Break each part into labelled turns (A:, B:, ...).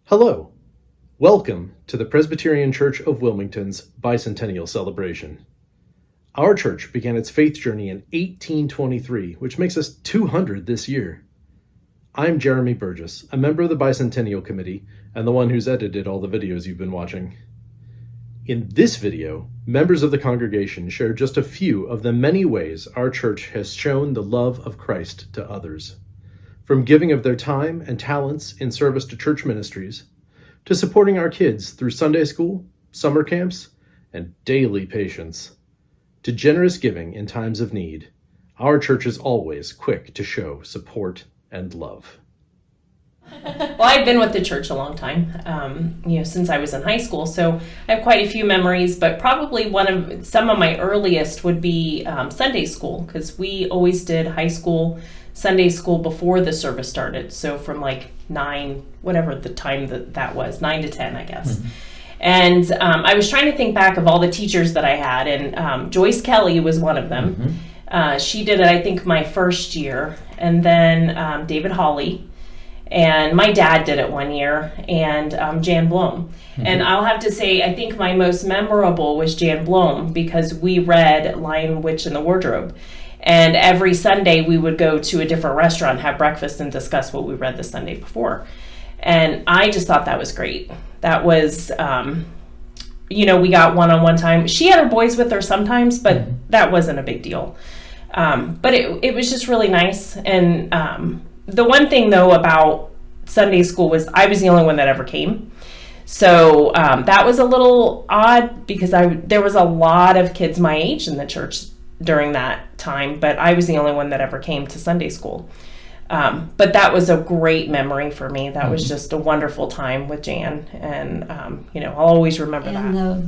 A: Hello. Welcome to the Presbyterian Church of Wilmington's Bicentennial celebration. Our church began its faith journey in 1823, which makes us 200 this year. I'm Jeremy Burgess, a member of the Bicentennial Committee and the one who's edited all the videos you've been watching. In this video, members of the congregation share just a few of the many ways our church has shown the love of Christ to others. From giving of their time and talents in service to church ministries, to supporting our kids through Sunday school, summer camps, and daily patience, to generous giving in times of need, our church is always quick to show support and love.
B: Well, I've been with the church a long time, since I was in high school, so I have quite a few memories, but probably some of my earliest would be Sunday school, because we always did high school Sunday school before the service started, so from like 9, whatever the time that was, 9 to 10, I guess. Mm-hmm. And I was trying to think back of all the teachers that I had, and Joyce Kelly was one of them. Mm-hmm. She did it, I think, my first year, and then David Hawley, and my dad did it one year, and Jan Blom. Mm-hmm. And I'll have to say, I think my most memorable was Jan Blom, because we read Lion, Witch, and the Wardrobe. And every Sunday we would go to a different restaurant, have breakfast, and discuss what we read the Sunday before. And I just thought that was great. That was, we got one-on-one time. She had her boys with her sometimes, but that wasn't a big deal. But it was just really nice. And the one thing, though, about Sunday school was I was the only one that ever came. So that was a little odd because there was a lot of kids my age in the church during that time, but I was the only one that ever came to Sunday school. But that was a great memory for me. That was just a wonderful time with Jan, and I'll always remember that.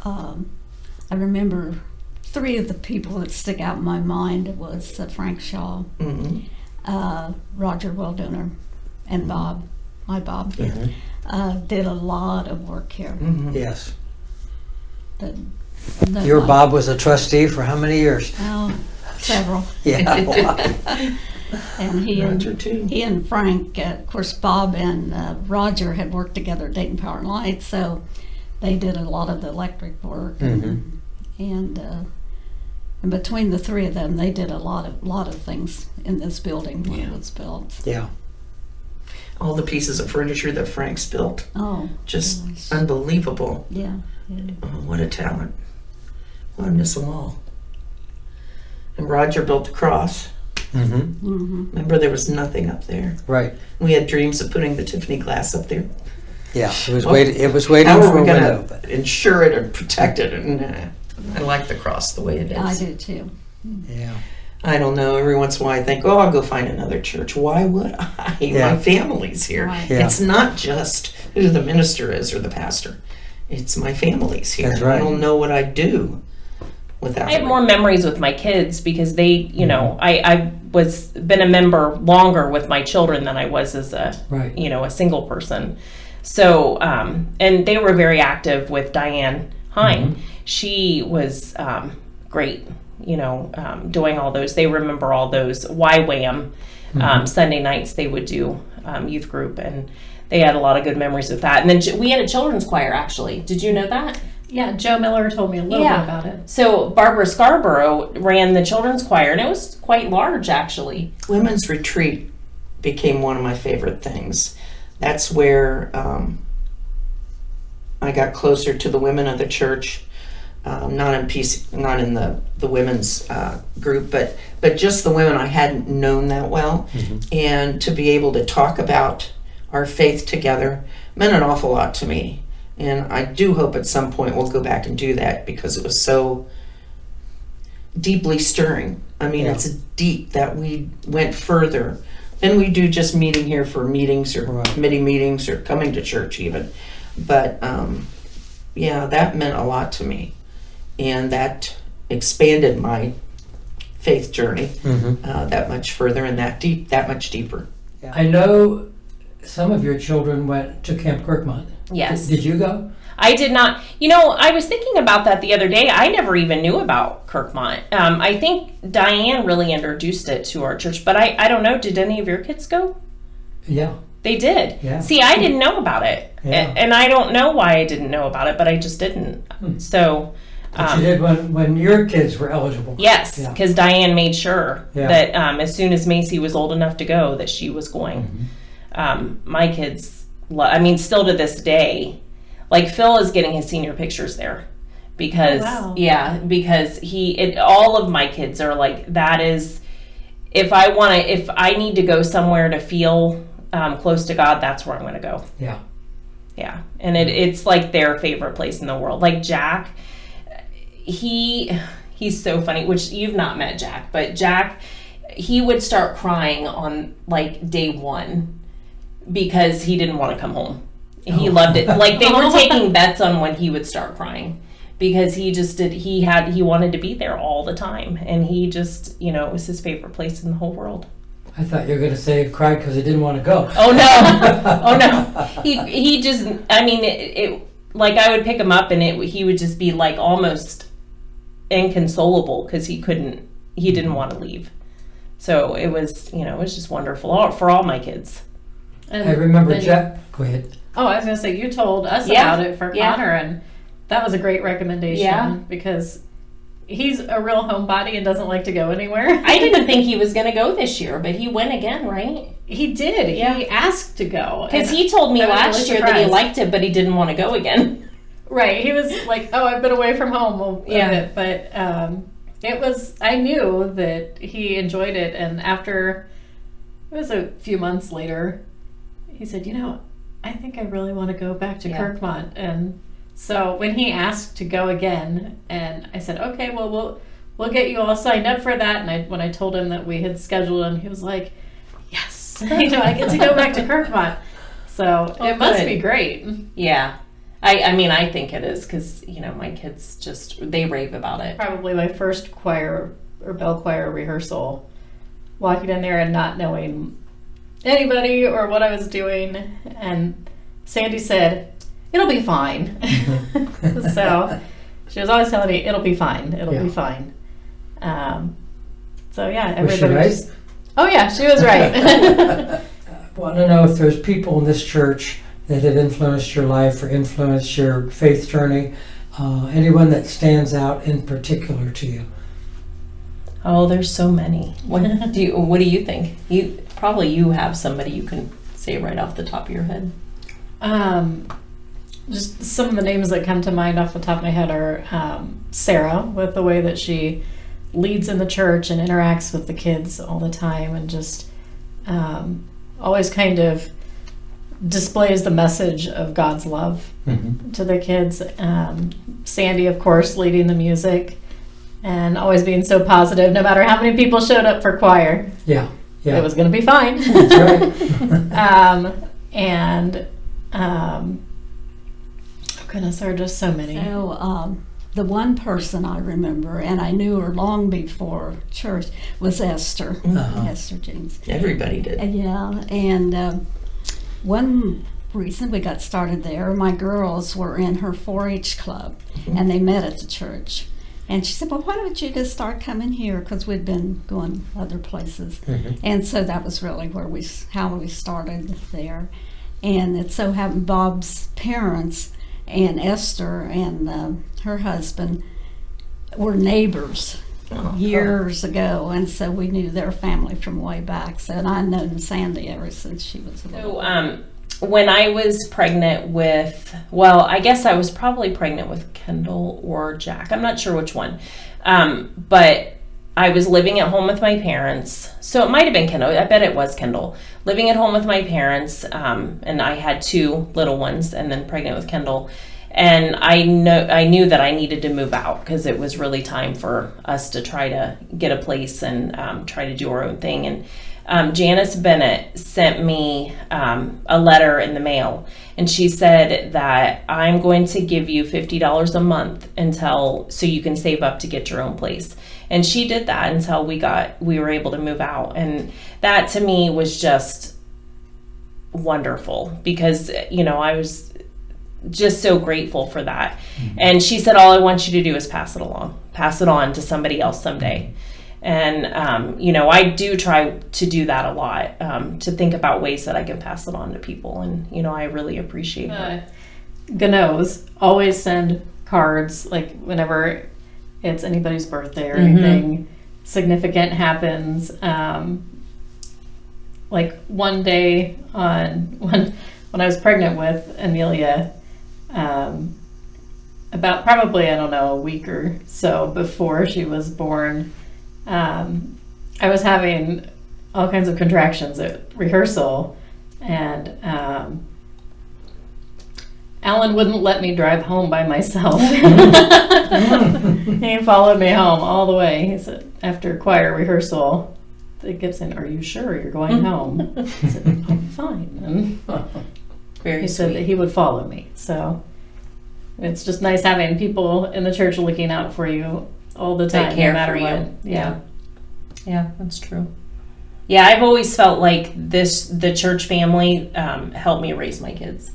C: I remember 3 of the people that stick out in my mind was Frank Shaw, Roger Weldoner, and Bob. My Bob did a lot of work here.
D: Yes. Your Bob was a trustee for how many years?
C: Oh, several.
D: Yeah.
C: And he and Frank, of course, Bob and Roger had worked together at Dayton Power and Light, so they did a lot of the electric work. And between the 3 of them, they did a lot of things in this building when it was built.
D: Yeah.
E: All the pieces of furniture that Frank's built.
C: Oh,
E: just
C: gosh.
E: Unbelievable.
C: Yeah.
E: Oh, what a talent. I miss them all. And Roger built the cross. Remember, there was nothing up there.
D: Right.
E: We had dreams of putting the Tiffany glass up there.
D: Yeah, it was waiting
E: how
D: for
E: are we
D: a
E: going
D: window.
E: to insure it and protect it? And I like the cross the way it is.
C: I do too.
D: Yeah.
E: I don't know. Every once in a while I think, I'll go find another church. Why would I?
D: Yeah.
E: My family's here.
C: Right.
D: Yeah.
E: It's not just who the minister is or the pastor. It's my family's here.
D: That's right.
E: I don't know what I'd do without
B: I have
E: them.
B: more memories with my kids because they, I was been a member longer with my children than I was as a single person. So, and they were very active with Diane Hine. She was great, doing all those. They remember all those YWAM Sunday nights they would do youth group, and they had a lot of good memories with that. And then we had a children's choir, actually. Did you know that?
F: Yeah, Joe Miller told me a little bit about it.
B: So Barbara Scarborough ran the children's choir, and it was quite large, actually.
E: Women's retreat became one of my favorite things. That's where I got closer to the women of the church, not in the women's group, but just the women I hadn't known that well, and to be able to talk about our faith together meant an awful lot to me. And I do hope at some point we'll go back and do that because it was so deeply stirring. I mean, it's deep that we went further than we do just meeting here for meetings or committee meetings or coming to church even. But that meant a lot to me. And that expanded my faith journey that much further and that much deeper.
D: Yeah.
G: I know some of your children went to Camp Kirkmont.
B: Yes.
G: Did you go?
B: I did not. I was thinking about that the other day. I never even knew about Kirkmont. I think Diane really introduced it to our church, but I don't know. Did any of your kids go?
G: Yeah.
B: They did.
G: Yeah.
B: See, I didn't know about it.
G: Yeah.
B: And I don't know why I didn't know about it, but I just didn't. So,
G: But you did when your kids were eligible.
B: yes,
G: Yeah.
B: because Diane made sure
G: Yeah.
B: that as soon as Macy was old enough to go, that she was going. My kids, still to this day, like Phil is getting his senior pictures there. Because, because all of my kids are like, that is, if I need to go somewhere to feel close to God, that's where I'm going to go.
G: Yeah.
B: Yeah. And it's like their favorite place in the world. Like Jack, he's so funny, which you've not met Jack, but Jack, he would start crying on like day 1 because he didn't want to come home. He loved it. Like they were taking bets on when he would start crying. Because he wanted to be there all the time, and he just, it was his favorite place in the whole world.
G: I thought you were going to say he cried because he didn't want to go.
B: Oh no, he just, like I would pick him up and he would just be like almost inconsolable because he didn't want to leave. So it was, it was just wonderful for all my kids.
F: And
G: I remember
F: then
G: Jack. Go ahead.
F: Oh, I was going to say, you told us
B: Yeah.
F: about it for
B: Yeah.
F: Connor, and that was a great recommendation.
B: Yeah.
F: Because he's a real homebody and doesn't like to go anywhere.
B: I didn't think he was going to go this year, but he went again, right?
F: He did.
B: Yeah.
F: He asked to go.
B: Because
F: And
B: he told me
F: I was
B: last
F: really
B: year that he
F: surprised.
B: liked it, but he didn't want to go again.
F: Right. He was like, oh, I've been away from home a
B: Yeah.
F: bit. But I knew that he enjoyed it. And after, it was a few months later, he said, I think I really want to go back to
B: Yeah.
F: Kirkmont. And so when he asked to go again, and I said, okay, well, we'll get you all signed up for that. And when I told him that we had scheduled him, he was like, yes, I get to go back to Kirkmont. So it must
B: good.
F: be great.
B: Yeah. I think it is because, my kids they rave about it.
F: Probably my first choir or bell choir rehearsal, walking in there and not knowing anybody or what I was doing. And Sandy said, it'll be fine. So she was always telling me, it'll be fine. It'll be fine. So yeah,
G: Was she
F: everybody
G: right?
F: just, oh yeah, she was right.
G: I want to know if there's people in this church that have influenced your life or influenced your faith journey. Anyone that stands out in particular to you?
B: Oh, there's so many. What do you think? You have somebody you can say right off the top of your head.
F: Just some of the names that come to mind off the top of my head are Sarah, with the way that she leads in the church and interacts with the kids all the time, and just always kind of displays the message of God's love to the kids. Sandy, of course, leading the music and always being so positive, no matter how many people showed up for choir.
G: Yeah.
F: It was going to be fine.
G: That's right.
F: Oh goodness, there are just so many.
C: So the one person I remember, and I knew her long before church, was Esther. Esther James.
E: Everybody did.
C: Yeah, and one reason we got started there, my girls were in her 4-H club, and they met at the church. And she said, well, why don't you just start coming here? Because we'd been going other places. And so that was really how we started there. And it so happened Bob's parents and Esther and her husband were neighbors years ago. And so we knew their family from way back. So, and I've known Sandy ever since she was a little.
B: So when I was pregnant I guess I was probably pregnant with Kendall or Jack. I'm not sure which one. But I was living at home with my parents. So it might have been Kendall. I bet it was Kendall. Living at home with my parents. And I had 2 little ones and then pregnant with Kendall. And I knew that I needed to move out because it was really time for us to try to get a place and try to do our own thing. And Janice Bennett sent me a letter in the mail, and she said that I'm going to give you $50 a month so you can save up to get your own place. And she did that until we were able to move out. And that to me was just wonderful because, I was just so grateful for that. And she said, all I want you to do is pass it on to somebody else someday. And, I do try to do that a lot, to think about ways that I can pass it on to people. And, I really appreciate it.
F: Ganoes always send cards, like whenever it's anybody's birthday or anything significant happens. Like one day when I was pregnant with Amelia, about probably, I don't know, a week or so before she was born, I was having all kinds of contractions at rehearsal, and Alan wouldn't let me drive home by myself. He followed me home all the way. He said, after choir rehearsal, they kept saying, "Are you sure you're going home?" I said, "I'm fine." And he said that he would follow me. So it's just nice having people in the church looking out for you all the time, no matter what. Yeah,
B: that's true. Yeah, I've always felt like the church family helped me raise my kids.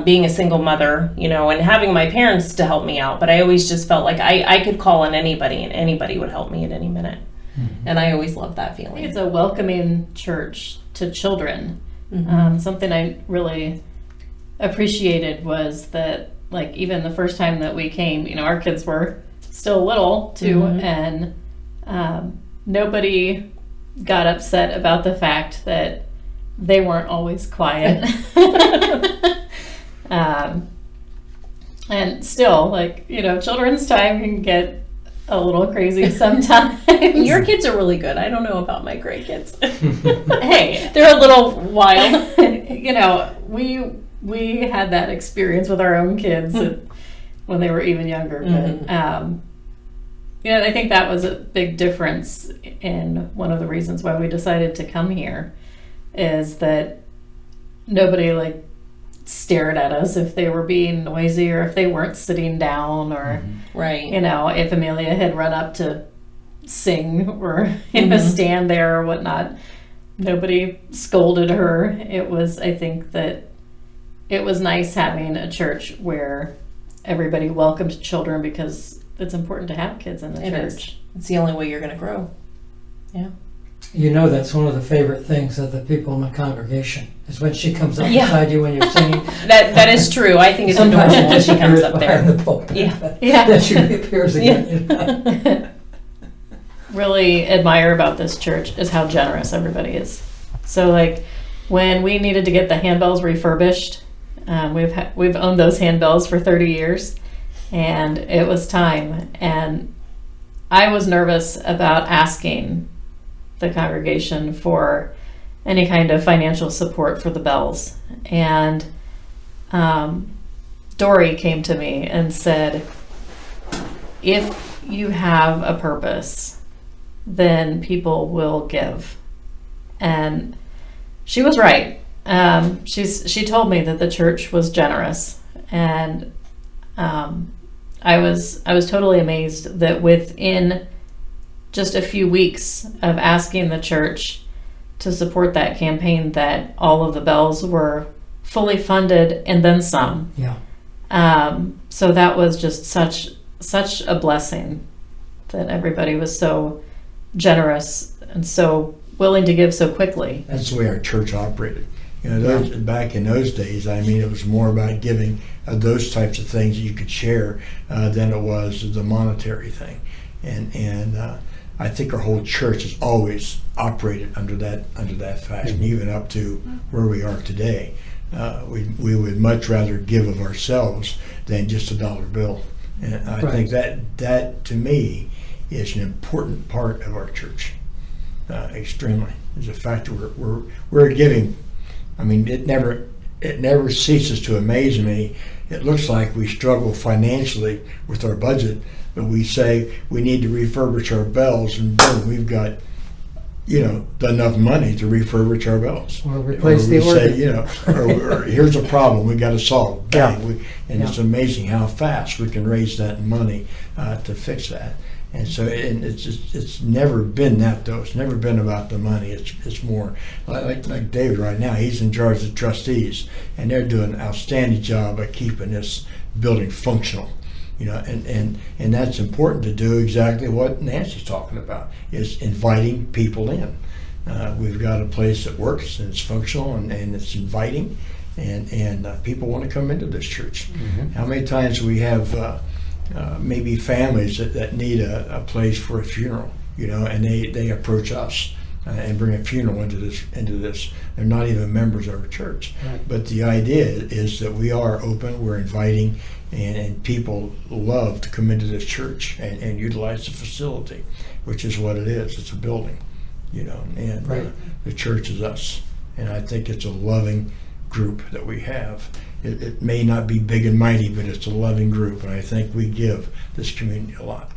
B: Being a single mother, and having my parents to help me out, but I always just felt like I could call on anybody and anybody would help me at any minute. And I always loved that
F: I
B: feeling.
F: think it's a welcoming church to children. Something I really appreciated was that, like, even the first time that we came, our kids were still little too, and nobody got upset about the fact that they weren't always quiet. And still, like, children's time can get a little crazy sometimes.
B: Your kids are really good. I don't know about my great kids.
F: Hey, they're a little wild. We had that experience with our own kids when they were even younger. But I think that was a big difference in one of the reasons why we decided to come here, is that nobody stared at us if they were being noisy or if they weren't sitting down, or
B: right.
F: If Amelia had run up to sing or stand there or whatnot, nobody scolded her. I think that it was nice having a church where everybody welcomed children, because it's important to have kids in the church.
B: It's the only way you're going to grow. Yeah.
G: That's one of the favorite things of the people in my congregation, is when she comes up beside you when you're singing.
B: That is true. I think it's adorable when she comes up there.
G: The pulpit.
B: Yeah.
G: Then she reappears again.
F: Really admire about this church is how generous everybody is. So, when we needed to get the handbells refurbished, we've owned those handbells for 30 years, and it was time. And I was nervous about asking the congregation for any kind of financial support for the bells. And Dory came to me and said, if you have a purpose, then people will give. And she was right. She told me that the church was generous, and I was totally amazed that within just a few weeks of asking the church to support that campaign, that all of the bells were fully funded and then some.
G: Yeah.
F: So that was just such a blessing that everybody was so generous and so willing to give so quickly.
H: That's the way our church operated. Back in those days, it was more about giving those types of things that you could share than it was the monetary thing. And I think our whole church has always operated under that fashion, even up to where we are today. We would much rather give of ourselves than just a dollar bill. And I think that to me is an important part of our church. Extremely. Is the fact that we're giving. It never ceases to amaze me. It looks like we struggle financially with our budget, but we say we need to refurbish our bells, and boom, we've got enough money to refurbish our bells.
G: Or replace the organ.
H: Or here's a problem we got to solve. Bang. It's amazing how fast we can raise that money to fix that. And so, it's never been that, though. It's never been about the money. It's more like David right now. He's in charge of the trustees, and they're doing an outstanding job of keeping this building functional. And that's important to do exactly what Nancy's talking about, is inviting people in. We've got a place that works and it's functional and it's inviting, and people want to come into this church. How many times we have maybe families that need a place for a funeral, and they approach us and bring a funeral into this. They're not even members of our church.
D: Right.
H: But the idea is that we are open, we're inviting, and people love to come into this church and utilize the facility, which is what it is. It's a building, and
D: Right.
H: The church is us. And I think it's a loving group that we have. It may not be big and mighty, but it's a loving group, and I think we give this community a lot.